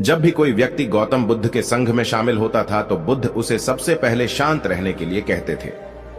जब भी कोई व्यक्ति गौतम बुद्ध के संघ में शामिल होता था तो बुद्ध उसे सबसे पहले शांत रहने के लिए कहते थे।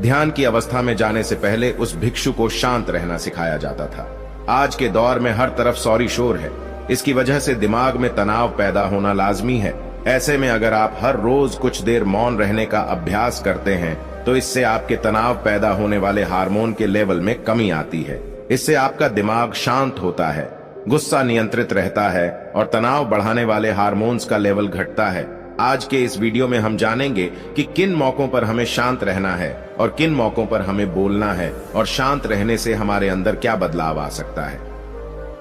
ध्यान की अवस्था में जाने से पहले उस भिक्षु को शांत रहना सिखाया जाता था। आज के दौर में हर तरफ सौरी शोर है। इसकी वजह से दिमाग में तनाव पैदा होना लाजमी है। ऐसे में अगर आप हर रोज कुछ देर मौन रहने का अभ्यास करते हैं तो इससे आपके तनाव पैदा होने वाले हार्मोन के लेवल में कमी आती है। इससे आपका दिमाग शांत होता है, गुस्सा नियंत्रित रहता है और तनाव बढ़ाने वाले हार्मोन्स का लेवल घटता है। आज के इस वीडियो में हम जानेंगे कि किन मौकों पर हमें शांत रहना है और किन मौकों पर हमें बोलना है और शांत रहने से हमारे अंदर क्या बदलाव आ सकता है।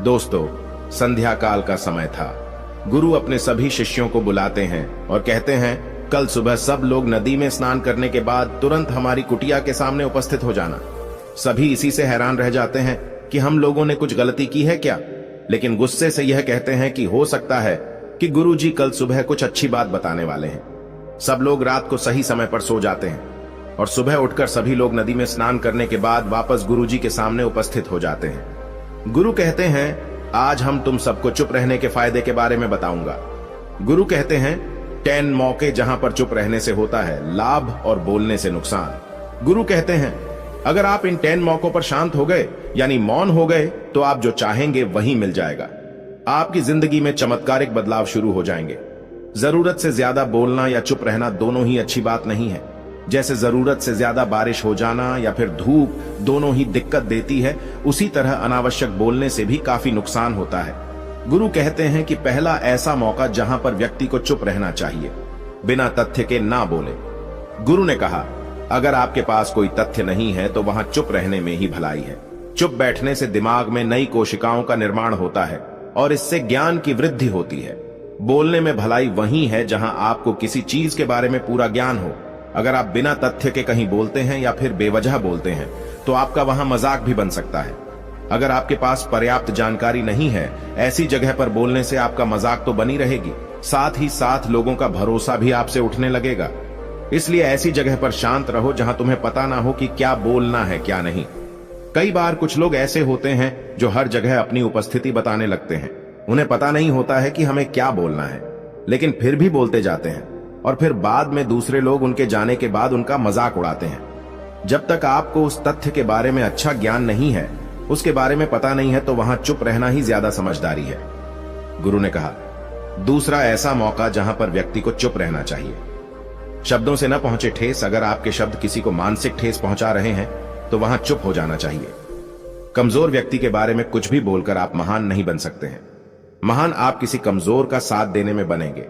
दोस्तों, संध्या काल का समय था। गुरु अपने सभी शिष्यों को बुलाते हैं और कहते हैं, कल सुबह सब लोग नदी में स्नान करने के बाद तुरंत हमारी कुटिया के सामने उपस्थित हो जाना। सभी इसी से हैरान रह जाते हैं कि हम लोगों ने कुछ गलती की है क्या, लेकिन गुस्से से यह कहते हैं कि हो सकता है कि गुरुजी कल सुबह कुछ अच्छी बात बताने वाले हैं। सब लोग रात को सही समय पर सो जाते हैं और सुबह उठकर सभी लोग नदी में स्नान करने के बाद वापस गुरुजी के सामने उपस्थित हो जाते हैं। गुरु कहते हैं, आज हम तुम सबको चुप रहने के फायदे के बारे में बताऊंगा। गुरु कहते हैं, 10 मौके जहां पर चुप रहने से होता है लाभ और बोलने से नुकसान। गुरु कहते हैं, अगर आप इन 10 मौकों पर शांत हो गए यानी मौन हो गए तो आप जो चाहेंगे वही मिल जाएगा। आपकी जिंदगी में चमत्कारिक बदलाव शुरू हो जाएंगे। जरूरत से ज्यादा बोलना या चुप रहना दोनों ही अच्छी बात नहीं है। जैसे जरूरत से ज्यादा बारिश हो जाना या फिर धूप दोनों ही दिक्कत देती है, उसी तरह अनावश्यक बोलने से भी काफी नुकसान होता है। गुरु कहते हैं कि पहला ऐसा मौका जहां पर व्यक्ति को चुप रहना चाहिए, बिना तथ्य के ना बोले। गुरु ने कहा, अगर आपके पास कोई तथ्य नहीं है तो वहां चुप रहने में ही भलाई है। चुप बैठने से दिमाग में नई कोशिकाओं का निर्माण होता है और इससे ज्ञान की वृद्धि होती है। बोलने में भलाई वही है जहां आपको किसी चीज के बारे में पूरा ज्ञान हो। अगर आप बिना तथ्य के कहीं बोलते हैं या फिर बेवजह बोलते हैं तो आपका वहां मजाक भी बन सकता है। अगर आपके पास पर्याप्त जानकारी नहीं है, ऐसी जगह पर बोलने से आपका मजाक तो बनी रहेगी, साथ ही साथ लोगों का भरोसा भी आपसे उठने लगेगा। इसलिए ऐसी जगह पर शांत रहो जहां तुम्हें पता ना हो कि क्या बोलना है क्या नहीं। कई बार कुछ लोग ऐसे होते हैं जो हर जगह अपनी उपस्थिति बताने लगते हैं। उन्हें पता नहीं होता है कि हमें क्या बोलना है, लेकिन फिर भी बोलते जाते हैं और फिर बाद में दूसरे लोग उनके जाने के बाद उनका मजाक उड़ाते हैं। जब तक आपको उस तथ्य के बारे में अच्छा ज्ञान नहीं है, उसके बारे में पता नहीं है, तो वहां चुप रहना ही ज्यादा समझदारी है। गुरु ने कहा, दूसरा ऐसा मौका जहां पर व्यक्ति को चुप रहना चाहिए। शब्दों से न पहुंचे ठेस। अगर आपके शब्द किसी को मानसिक ठेस पहुंचा रहे हैं तो वहां चुप हो जाना चाहिए। कमजोर व्यक्ति के बारे में कुछ भी बोलकर आप महान नहीं बन सकते हैं। महान आप किसी कमजोर का साथ देने में बनेंगे।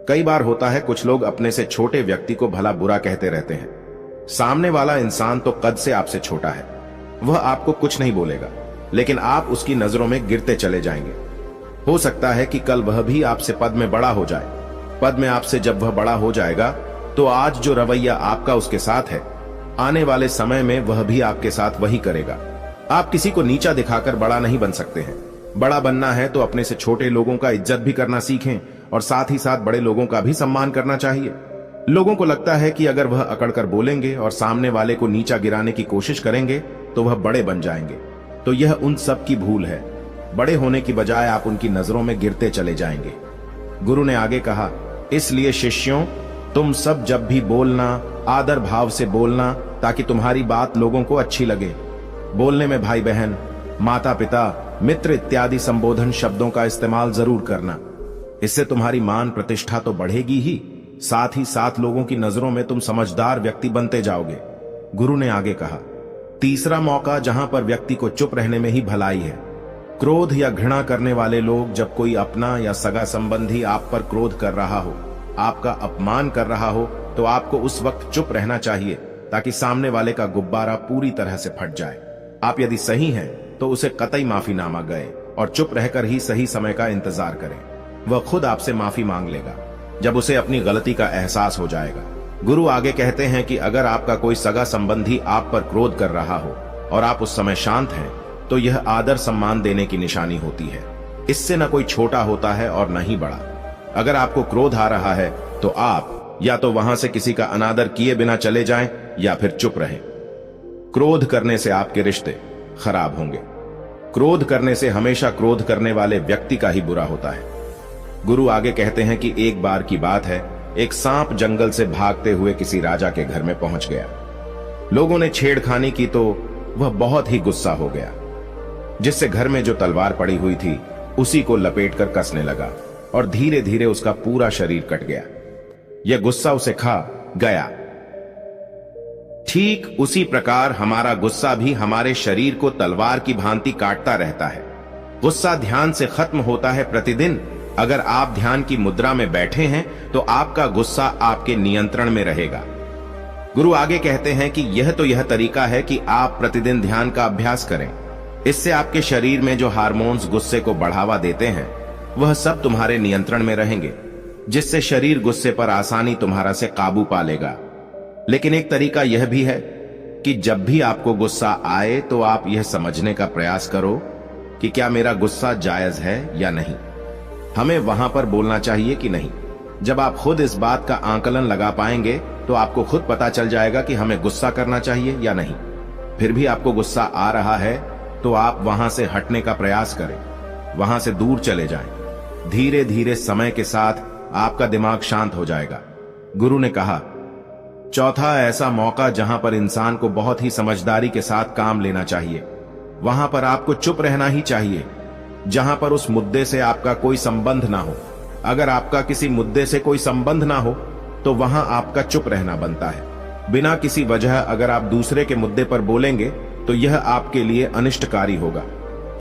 कई बार होता है कुछ लोग अपने से छोटे व्यक्ति को भला बुरा कहते रहते हैं। सामने वाला इंसान तो कद से आपसे छोटा है, वह आपको कुछ नहीं बोलेगा, लेकिन आप उसकी नजरों में गिरते चले जाएंगे। हो सकता है कि कल वह भी आपसे पद में बड़ा हो जाए। पद में आपसे जब वह बड़ा हो जाएगा तो आज जो रवैया आपका उसके साथ है, आने वाले समय में वह भी आपके साथ वही करेगा। आप किसी को नीचा दिखाकर बड़ा नहीं बन सकते हैं। बड़ा बनना है तो अपने से छोटे लोगों का इज्जत भी करना सीखें और साथ ही साथ बड़े लोगों का भी सम्मान करना चाहिए। लोगों को लगता है कि अगर वह अकड़कर बोलेंगे और सामने वाले को नीचा गिराने की कोशिश करेंगे तो वह बड़े बन जाएंगे, तो यह उन सब की भूल है। बड़े होने की बजाय आप उनकी नजरों में गिरते चले जाएंगे। गुरु ने आगे कहा, इसलिए शिष्यों, तुम सब जब भी बोलना आदर भाव से बोलना, ताकि तुम्हारी बात लोगों को अच्छी लगे। बोलने में भाई बहन, माता पिता, मित्र इत्यादि संबोधन शब्दों का इस्तेमाल जरूर करना। इससे तुम्हारी मान प्रतिष्ठा तो बढ़ेगी ही, साथ ही साथ लोगों की नजरों में तुम समझदार व्यक्ति बनते जाओगे। गुरु ने आगे कहा, तीसरा मौका जहां पर व्यक्ति को चुप रहने में ही भलाई है। क्रोध या घृणा करने वाले लोग, जब कोई अपना या सगा संबंधी आप पर क्रोध कर रहा हो, आपका अपमान कर रहा हो, तो आपको उस वक्त चुप रहना चाहिए ताकि सामने वाले का गुब्बारा पूरी तरह से फट जाए। आप यदि सही हैं तो उसे कतई माफीनामा गए और चुप रहकर ही सही समय का इंतजार करें। वह खुद आपसे माफी मांग लेगा जब उसे अपनी गलती का एहसास हो जाएगा। गुरु आगे कहते हैं कि अगर आपका कोई सगा संबंधी आप पर क्रोध कर रहा हो और आप उस समय शांत हैं, तो यह आदर सम्मान देने की निशानी होती है। इससे न कोई छोटा होता है और न ही बड़ा। अगर आपको क्रोध आ रहा है तो आप या तो वहां से किसी का अनादर किए बिना चले जाएं या फिर चुप रहें। क्रोध करने से आपके रिश्ते खराब होंगे। क्रोध करने से हमेशा क्रोध करने वाले व्यक्ति का ही बुरा होता है। गुरु आगे कहते हैं कि एक बार की बात है, एक सांप जंगल से भागते हुए किसी राजा के घर में पहुंच गया। लोगों ने छेड़खानी की तो वह बहुत ही गुस्सा हो गया, जिससे घर में जो तलवार पड़ी हुई थी उसी को लपेटकर कसने लगा और धीरे धीरे उसका पूरा शरीर कट गया। यह गुस्सा उसे खा गया। ठीक उसी प्रकार हमारा गुस्सा भी हमारे शरीर को तलवार की भांति काटता रहता है। गुस्सा ध्यान से खत्म होता है प्रतिदिन। अगर आप ध्यान की मुद्रा में बैठे हैं तो आपका गुस्सा आपके नियंत्रण में रहेगा। गुरु आगे कहते हैं कि यह तरीका है कि आप प्रतिदिन ध्यान का अभ्यास करें। इससे आपके शरीर में जो हार्मोन्स गुस्से को बढ़ावा देते हैं वह सब तुम्हारे नियंत्रण में रहेंगे, जिससे शरीर गुस्से पर आसानी तुम्हारा से काबू पा लेगा। लेकिन एक तरीका यह भी है कि जब भी आपको गुस्सा आए तो आप यह समझने का प्रयास करो कि क्या मेरा गुस्सा जायज है या नहीं। हमें वहां पर बोलना चाहिए कि नहीं। जब आप खुद इस बात का आकलन लगा पाएंगे तो आपको खुद पता चल जाएगा कि हमें गुस्सा करना चाहिए या नहीं। फिर भी आपको गुस्सा आ रहा है तो आप वहां से हटने का प्रयास करें, वहां से दूर चले जाएं। धीरे धीरे समय के साथ आपका दिमाग शांत हो जाएगा। गुरु ने कहा, चौथा ऐसा मौका जहां पर इंसान को बहुत ही समझदारी के साथ काम लेना चाहिए, वहां पर आपको चुप रहना ही चाहिए, जहां पर उस मुद्दे से आपका कोई संबंध ना हो। अगर आपका किसी मुद्दे से कोई संबंध ना हो तो वहां आपका चुप रहना बनता है। बिना किसी वजह अगर आप दूसरे के मुद्दे पर बोलेंगे तो यह आपके लिए अनिष्टकारी होगा।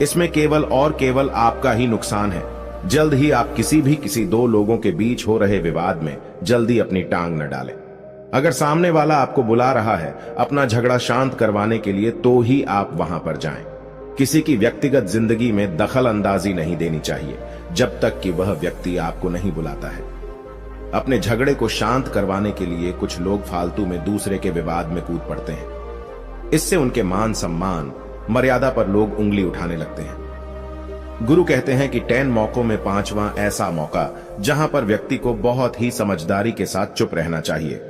इसमें केवल और केवल आपका ही नुकसान है। जल्द ही आप किसी दो लोगों के बीच हो रहे विवाद में जल्दी अपनी टांग न डालें। अगर सामने वाला आपको बुला रहा है अपना झगड़ा शांत करवाने के लिए तो ही आप वहां पर जाएं। किसी की व्यक्तिगत जिंदगी में दखल अंदाजी नहीं देनी चाहिए जब तक कि वह व्यक्ति आपको नहीं बुलाता है। अपने झगड़े को शांत करवाने के लिए कुछ लोग फालतू में दूसरे के विवाद में कूद पड़ते हैं। इससे उनके मान सम्मान मर्यादा पर लोग उंगली उठाने लगते हैं। गुरु कहते हैं कि 10 मौकों में 5वां ऐसा मौका जहां पर व्यक्ति को बहुत ही समझदारी के साथ चुप रहना चाहिए।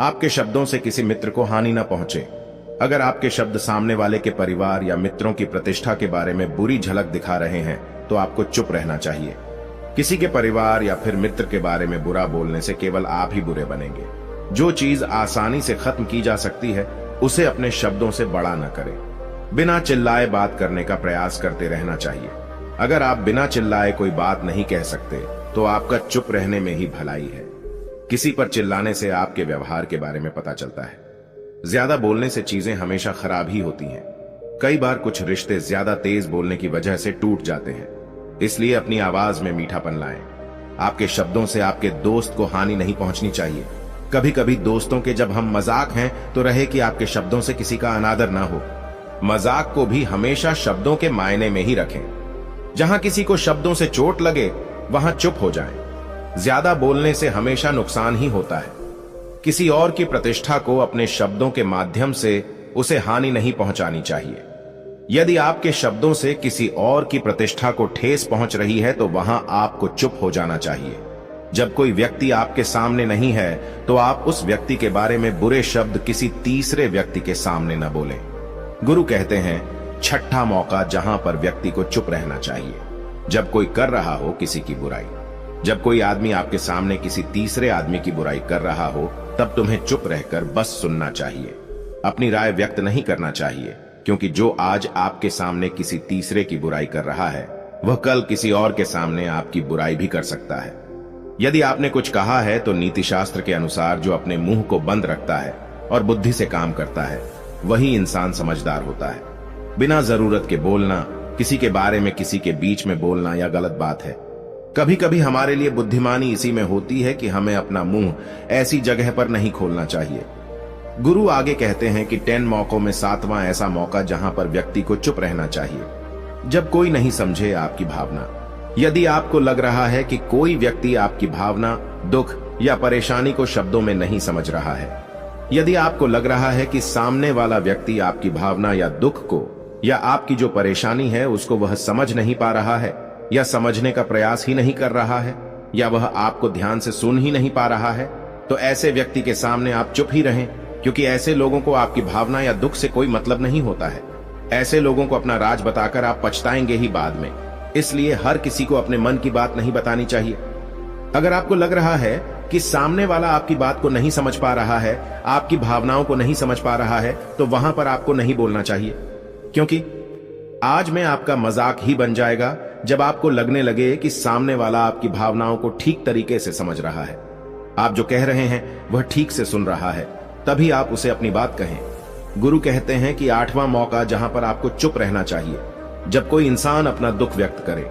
आपके शब्दों से किसी मित्र को हानि न पहुंचे। अगर आपके शब्द सामने वाले के परिवार या मित्रों की प्रतिष्ठा के बारे में बुरी झलक दिखा रहे हैं तो आपको चुप रहना चाहिए। किसी के परिवार या फिर मित्र के बारे में बुरा बोलने से केवल आप ही बुरे बनेंगे। जो चीज आसानी से खत्म की जा सकती है उसे अपने शब्दों से बड़ा न करें। बिना चिल्लाए बात करने का प्रयास करते रहना चाहिए। अगर आप बिना चिल्लाए कोई बात नहीं कह सकते तो आपका चुप रहने में ही भलाई है। किसी पर चिल्लाने से आपके व्यवहार के बारे में पता चलता है। ज्यादा बोलने से चीजें हमेशा खराब ही होती हैं। कई बार कुछ रिश्ते ज्यादा तेज बोलने की वजह से टूट जाते हैं। इसलिए अपनी आवाज में मीठापन लाएं। आपके शब्दों से आपके दोस्त को हानि नहीं पहुंचनी चाहिए। कभी कभी दोस्तों के जब हम मजाक हैं तो रहे कि आपके शब्दों से किसी का अनादर ना हो। मजाक को भी हमेशा शब्दों के मायने में ही रखें। जहां किसी को शब्दों से चोट लगे वहां चुप हो जाएं। ज्यादा बोलने से हमेशा नुकसान ही होता है। किसी और की प्रतिष्ठा को अपने शब्दों के माध्यम से उसे हानि नहीं पहुंचानी चाहिए। यदि आपके शब्दों से किसी और की प्रतिष्ठा को ठेस पहुंच रही है तो वहां आपको चुप हो जाना चाहिए। जब कोई व्यक्ति आपके सामने नहीं है तो आप उस व्यक्ति के बारे में बुरे शब्द किसी तीसरे व्यक्ति के सामने न बोलें। गुरु कहते हैं, छठा मौका जहां पर व्यक्ति को चुप रहना चाहिए, जब कोई कर रहा हो किसी की बुराई। जब कोई आदमी आपके सामने किसी तीसरे आदमी की बुराई कर रहा हो तब तुम्हें चुप रहकर बस सुनना चाहिए। अपनी राय व्यक्त नहीं करना चाहिए, क्योंकि जो आज आपके सामने किसी तीसरे की बुराई कर रहा है वह कल किसी और के सामने आपकी बुराई भी कर सकता है। यदि आपने कुछ कहा है तो नीति शास्त्र के अनुसार जो अपने मुंह को बंद रखता है और बुद्धि से काम करता है वही इंसान समझदार होता है। बिना जरूरत के बोलना, किसी के बारे में किसी के बीच में बोलना यह गलत बात है। कभी कभी हमारे लिए बुद्धिमानी इसी में होती है कि हमें अपना मुंह ऐसी जगह पर नहीं खोलना चाहिए। गुरु आगे कहते हैं कि 10 मौकों में 7वां ऐसा मौका जहां पर व्यक्ति को चुप रहना चाहिए, जब कोई नहीं समझे आपकी भावना। यदि आपको लग रहा है कि कोई व्यक्ति आपकी भावना, दुख या परेशानी को शब्दों में नहीं समझ रहा है, यदि आपको लग रहा है कि सामने वाला व्यक्ति आपकी भावना या दुख को या आपकी जो परेशानी है उसको वह समझ नहीं पा रहा है या समझने का प्रयास ही नहीं कर रहा है या वह आपको ध्यान से सुन ही नहीं पा रहा है, तो ऐसे व्यक्ति के सामने आप चुप ही रहें, क्योंकि ऐसे लोगों को आपकी भावना या दुख से कोई मतलब नहीं होता है। ऐसे लोगों को अपना राज बताकर आप पछताएंगे ही बाद में। इसलिए हर किसी को अपने मन की बात नहीं बतानी चाहिए। अगर आपको लग रहा है कि सामने वाला आपकी बात को नहीं समझ पा रहा है, आपकी भावनाओं को नहीं समझ पा रहा है, तो वहां पर आपको नहीं बोलना चाहिए, क्योंकि आज में आपका मजाक ही बन जाएगा जब आपको लगने लगे कि सामने वाला आपकी भावनाओं को ठीक तरीके से समझ रहा है, आप जो कह रहे हैं वह ठीक से सुन रहा है, तभी आप उसे अपनी बात कहें। गुरु कहते हैं कि 8वां मौका जहां पर आपको चुप रहना चाहिए, जब कोई इंसान अपना दुख व्यक्त करे।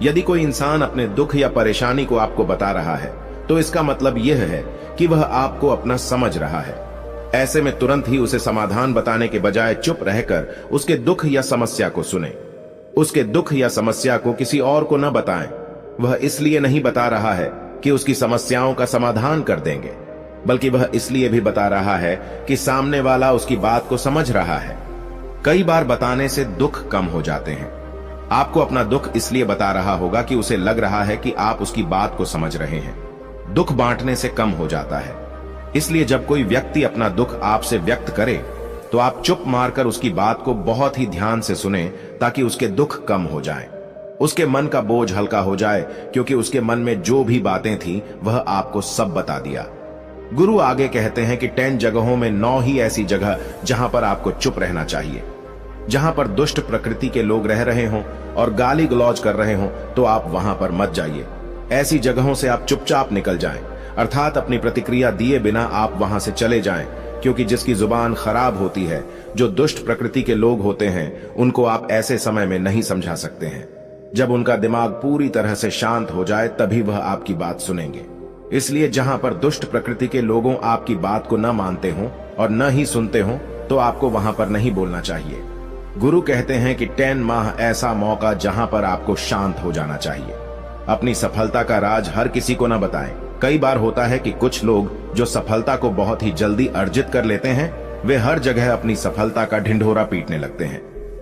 यदि कोई इंसान अपने दुख या परेशानी को आपको बता रहा है, तो इसका मतलब यह है कि वह आपको अपना समझ रहा है। ऐसे में तुरंत ही उसे समाधान बताने के बजाय चुप रहकर उसके दुख या समस्या को सुने। उसके दुख या समस्या को किसी और को न बताएं। वह इसलिए नहीं बता रहा है कि उसकी समस्याओं का समाधान कर देंगे, बल्कि वह इसलिए भी बता रहा है कि सामने वाला उसकी बात को समझ रहा है। कई बार बताने से दुख कम हो जाते हैं। आपको अपना दुख इसलिए बता रहा होगा कि उसे लग रहा है कि आप उसकी बात को समझ रहे हैं। दुख बांटने से कम हो जाता है। इसलिए जब कोई व्यक्ति अपना दुख आपसे व्यक्त करे, तो आप चुप मारकर उसकी बात को बहुत ही ध्यान से सुने, ताकि उसके दुख कम हो जाएं। उसके मन का बोझ हल्का हो जाए, क्योंकि उसके मन में जो भी बातें थी वह आपको सब बता दिया। गुरु आगे कहते हैं कि 10 जगहों में 9 ही ऐसी जगह जहां पर आपको चुप रहना चाहिए। जहां पर दुष्ट प्रकृति के लोग रह रहे हों और गाली गलौज कर रहे हों, तो आप वहां पर मत जाइए। ऐसी जगहों से आप चुपचाप निकल जाएं, अर्थात अपनी प्रतिक्रिया दिए बिना आप वहां से चले जाएं, क्योंकि जिसकी जुबान खराब होती है, जो दुष्ट प्रकृति के लोग होते हैं, उनको आप ऐसे समय में नहीं समझा सकते हैं। जब उनका दिमाग पूरी तरह से शांत हो जाए, तभी वह आपकी बात सुनेंगे। इसलिए जहां पर दुष्ट प्रकृति के लोगों आपकी बात को न मानते हों और न ही सुनते हों, तो आपको वहां पर नहीं बोलना चाहिए। गुरु कहते हैं कि 10 माह ऐसा मौका जहां पर आपको शांत हो जाना चाहिए। अपनी सफलता का राज हर किसी को न बताएं। कई बार होता है कि कुछ लोग जो सफलता को बहुत ही जल्दी अर्जित कर लेते हैं, वे हर जगह अपनी सफलता का ढिंढोरा पीटने लगते हैं।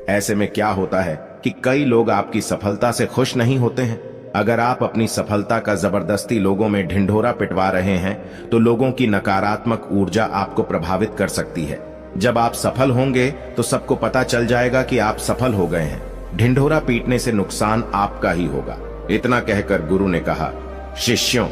ऐसे में क्या होता है कि कई लोग आपकी सफलता से खुश नहीं होते हैं। अगर आप अपनी सफलता का जबरदस्ती लोगों में ढिंढोरा पिटवा रहे हैं, तो लोगों की नकारात्मक ऊर्जा आपको प्रभावित कर सकती है। जब आप सफल होंगे तो सबको पता चल जाएगा कि आप सफल हो गए हैं। ढिंढोरा पीटने से नुकसान आपका ही होगा। इतना कहकर गुरु ने कहा, शिष्यों,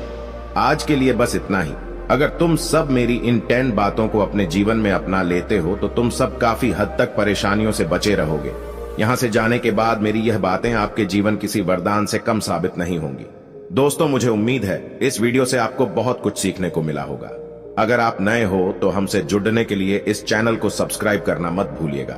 आज के लिए बस इतना ही। अगर तुम सब मेरी इन 10 बातों को अपने जीवन में अपना लेते हो, तो तुम सब काफी हद तक परेशानियों से बचे रहोगे। यहां से जाने के बाद मेरी यह बातें आपके जीवन किसी वरदान से कम साबित नहीं होंगी। दोस्तों, मुझे उम्मीद है इस वीडियो से आपको बहुत कुछ सीखने को मिला होगा। अगर आप नए हो तो हमसे जुड़ने के लिए इस चैनल को सब्सक्राइब करना मत भूलिएगा।